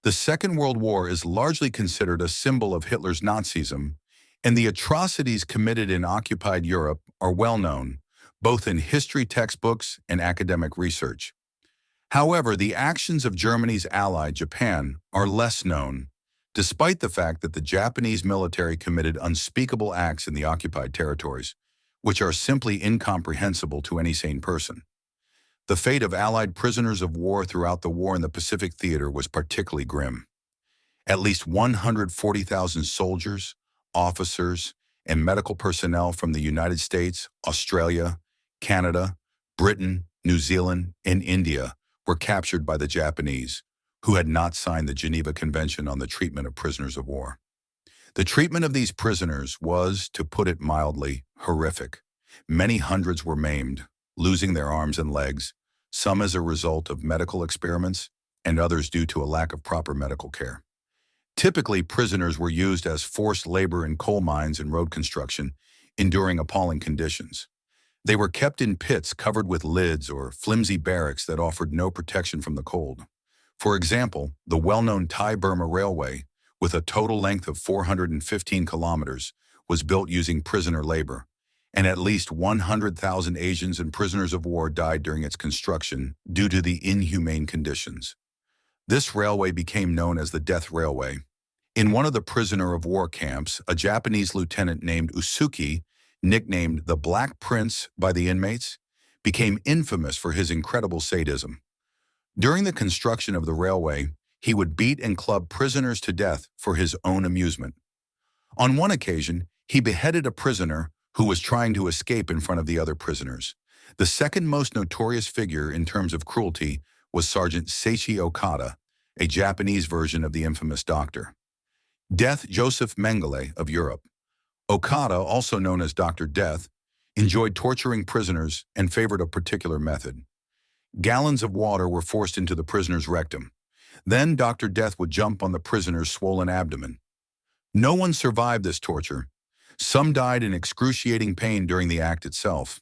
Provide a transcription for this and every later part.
The Second World War is largely considered a symbol of Hitler's Nazism, and the atrocities committed in occupied Europe are well known, both in history textbooks and academic research. However, the actions of Germany's ally, Japan, are less known, despite the fact that the Japanese military committed unspeakable acts in the occupied territories, which are simply incomprehensible to any sane person. The fate of Allied prisoners of war throughout the war in the Pacific Theater was particularly grim. At least 140,000 soldiers, officers, and medical personnel from the United States, Australia, Canada, Britain, New Zealand, and India were captured by the Japanese, who had not signed the Geneva Convention on the treatment of prisoners of war. The treatment of these prisoners was, to put it mildly, horrific. Many hundreds were maimed, losing their arms and legs, some as a result of medical experiments, and others due to a lack of proper medical care. Typically, prisoners were used as forced labor in coal mines and road construction, enduring appalling conditions. They were kept in pits covered with lids or flimsy barracks that offered no protection from the cold. For example, the well-known Thai-Burma Railway, with a total length of 415 kilometers, was built using prisoner labor, and at least 100,000 Asians and prisoners of war died during its construction due to the inhumane conditions. This railway became known as the Death Railway. In one of the prisoner of war camps, a Japanese lieutenant named Usuki, nicknamed the Black Prince by the inmates, became infamous for his incredible sadism. During the construction of the railway, he would beat and club prisoners to death for his own amusement. On one occasion, he beheaded a prisoner who was trying to escape in front of the other prisoners. The second most notorious figure in terms of cruelty was Sergeant Seichi Okada, a Japanese version of the infamous Dr. Death Joseph Mengele of Europe. Okada, also known as Dr. Death, enjoyed torturing prisoners and favored a particular method. Gallons of water were forced into the prisoner's rectum. Then Dr. Death would jump on the prisoner's swollen abdomen. No one survived this torture. Some died in excruciating pain during the act itself.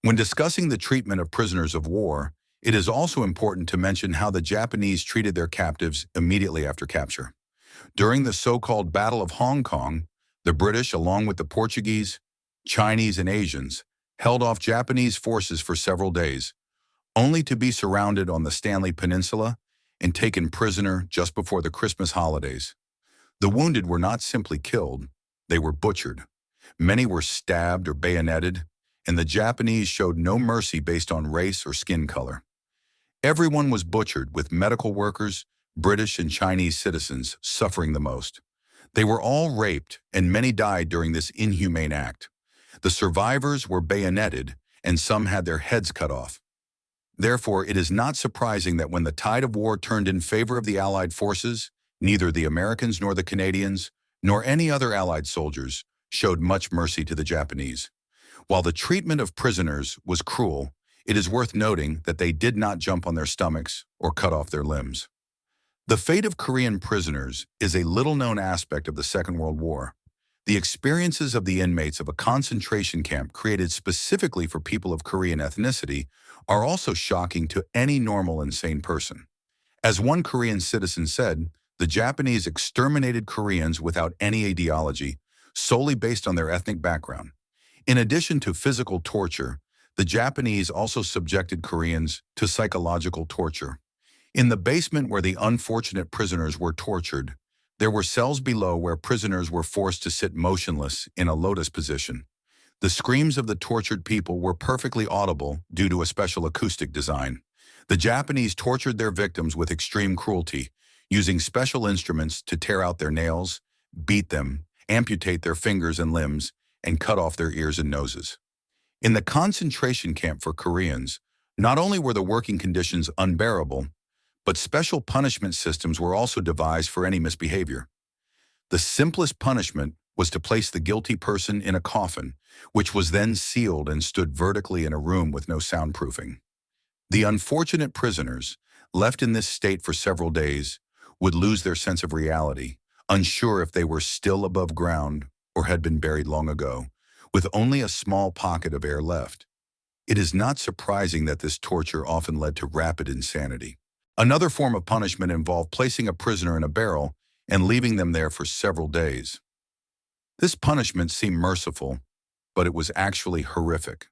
When discussing the treatment of prisoners of war, it is also important to mention how the Japanese treated their captives immediately after capture. During the so-called Battle of Hong Kong, the British, along with the Portuguese, Chinese, and Asians, held off Japanese forces for several days, only to be surrounded on the Stanley Peninsula and taken prisoner just before the Christmas holidays. The wounded were not simply killed, they were butchered. Many were stabbed or bayoneted, and the Japanese showed no mercy based on race or skin color. Everyone was butchered, with medical workers, British and Chinese citizens suffering the most. They were all raped, and many died during this inhumane act. The survivors were bayoneted, and some had their heads cut off. Therefore, it is not surprising that when the tide of war turned in favor of the Allied forces, neither the Americans nor the Canadians, nor any other Allied soldiers, showed much mercy to the Japanese. While the treatment of prisoners was cruel, it is worth noting that they did not jump on their stomachs or cut off their limbs. The fate of Korean prisoners is a little-known aspect of the Second World War. The experiences of the inmates of a concentration camp created specifically for people of Korean ethnicity are also shocking to any normal and sane person. As one Korean citizen said, the Japanese exterminated Koreans without any ideology, solely based on their ethnic background. In addition to physical torture, the Japanese also subjected Koreans to psychological torture. In the basement where the unfortunate prisoners were tortured, there were cells below where prisoners were forced to sit motionless in a lotus position. The screams of the tortured people were perfectly audible due to a special acoustic design. The Japanese tortured their victims with extreme cruelty, using special instruments to tear out their nails, beat them, amputate their fingers and limbs, and cut off their ears and noses. In the concentration camp for Koreans, not only were the working conditions unbearable, but special punishment systems were also devised for any misbehavior. The simplest punishment was to place the guilty person in a coffin, which was then sealed and stood vertically in a room with no soundproofing. The unfortunate prisoners, left in this state for several days, would lose their sense of reality, unsure if they were still above ground or had been buried long ago, with only a small pocket of air left. It is not surprising that this torture often led to rapid insanity. Another form of punishment involved placing a prisoner in a barrel and leaving them there for several days. This punishment seemed merciful, but it was actually horrific.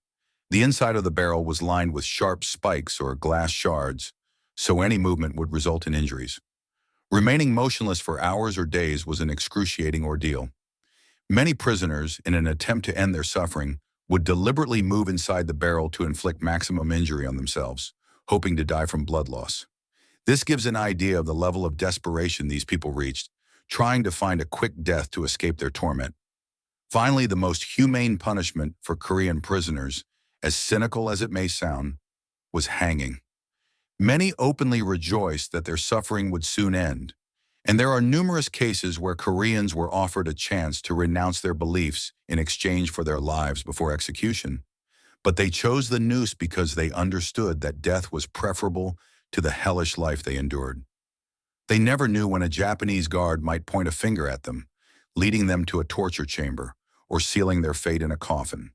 The inside of the barrel was lined with sharp spikes or glass shards, so any movement would result in injuries. Remaining motionless for hours or days was an excruciating ordeal. Many prisoners, in an attempt to end their suffering, would deliberately move inside the barrel to inflict maximum injury on themselves, hoping to die from blood loss. This gives an idea of the level of desperation these people reached, trying to find a quick death to escape their torment. Finally, the most humane punishment for Korean prisoners, as cynical as it may sound, was hanging. Many openly rejoiced that their suffering would soon end, and there are numerous cases where Koreans were offered a chance to renounce their beliefs in exchange for their lives before execution. But they chose the noose because they understood that death was preferable to the hellish life they endured. They never knew when a Japanese guard might point a finger at them, leading them to a torture chamber, or sealing their fate in a coffin.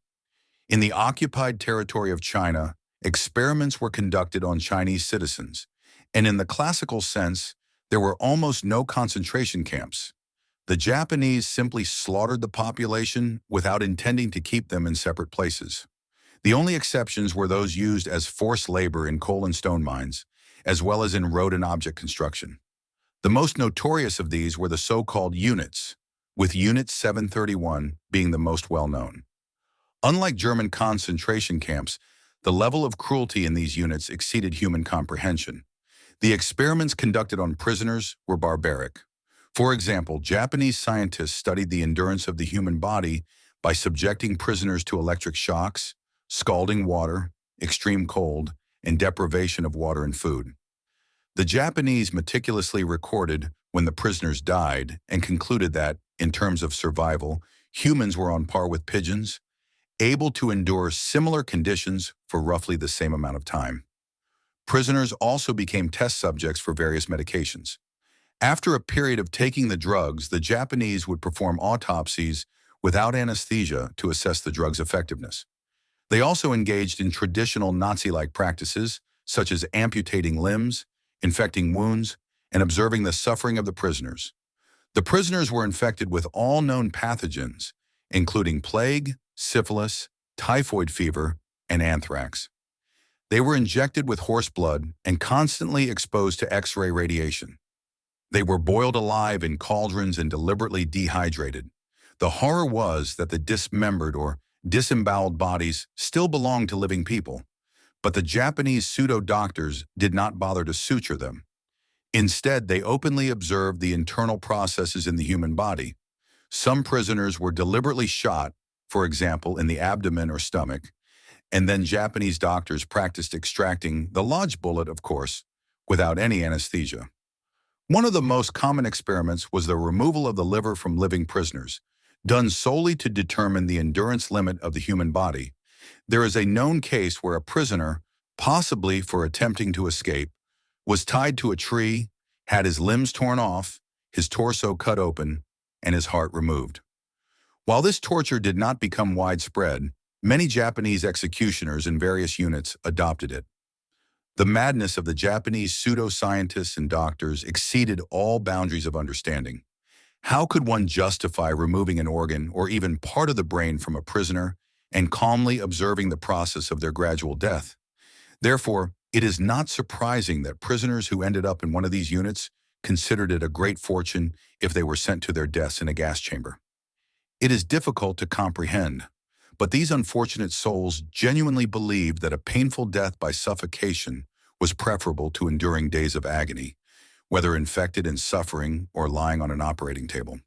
In the occupied territory of China, experiments were conducted on Chinese citizens, and in the classical sense, there were almost no concentration camps. The Japanese simply slaughtered the population without intending to keep them in separate places. The only exceptions were those used as forced labor in coal and stone mines, as well as in road and object construction. The most notorious of these were the so-called units, with Unit 731 being the most well-known. Unlike German concentration camps, the level of cruelty in these units exceeded human comprehension. The experiments conducted on prisoners were barbaric. For example, Japanese scientists studied the endurance of the human body by subjecting prisoners to electric shocks, scalding water, extreme cold, and deprivation of water and food. The Japanese meticulously recorded when the prisoners died and concluded that, in terms of survival, humans were on par with pigeons, able to endure similar conditions for roughly the same amount of time. Prisoners also became test subjects for various medications. After a period of taking the drugs, the Japanese would perform autopsies without anesthesia to assess the drug's effectiveness. They also engaged in traditional Nazi-like practices, such as amputating limbs, infecting wounds, and observing the suffering of the prisoners. The prisoners were infected with all known pathogens, including plague, syphilis, typhoid fever, and anthrax. They were injected with horse blood and constantly exposed to X-ray radiation. They were boiled alive in cauldrons and deliberately dehydrated. The horror was that the dismembered or disemboweled bodies still belonged to living people, but the Japanese pseudo-doctors did not bother to suture them. Instead, they openly observed the internal processes in the human body. Some prisoners were deliberately shot, for example, in the abdomen or stomach, and then Japanese doctors practiced extracting the lodged bullet, of course, without any anesthesia. One of the most common experiments was the removal of the liver from living prisoners, done solely to determine the endurance limit of the human body. There is a known case where a prisoner, possibly for attempting to escape, was tied to a tree, had his limbs torn off, his torso cut open, and his heart removed. While this torture did not become widespread, many Japanese executioners in various units adopted it. The madness of the Japanese pseudoscientists and doctors exceeded all boundaries of understanding. How could one justify removing an organ or even part of the brain from a prisoner and calmly observing the process of their gradual death? Therefore, it is not surprising that prisoners who ended up in one of these units considered it a great fortune if they were sent to their deaths in a gas chamber. It is difficult to comprehend, but these unfortunate souls genuinely believed that a painful death by suffocation was preferable to enduring days of agony, whether infected and suffering or lying on an operating table.